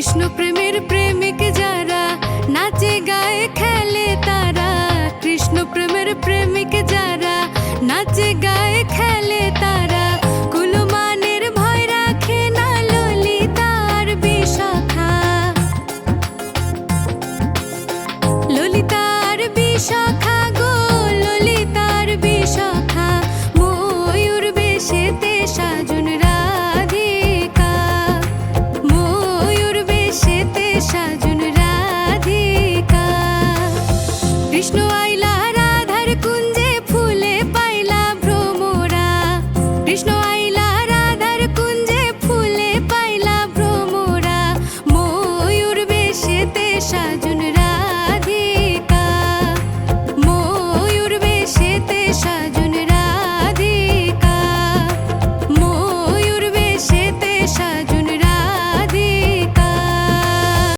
কৃষ্ণ প্রেমের প্রেমিক যারা নাচে গায়ে খেলে তারা, কৃষ্ণ প্রেমের প্রেমিক যারা নাচে গায়ে খেলে তারা, কুলমানের ভয় রাখে না ললিতার বিশাখা, ললিতার বিশাখা গো ললিতার বিশাখা, ময়ূর বেশেতে সাজুন রাধিকা, ময়ূর বেশেতে সাজুন রাধিকা। কৃষ্ণ আইলা রাধার কুঞ্জে ফুলে পাইলা ভ্রমরা, কৃষ্ণ আইলা রাধার কুঞ্জে ফুলে পাইলা ভ্রমরা, ময়ূর বেশেতে সাজুন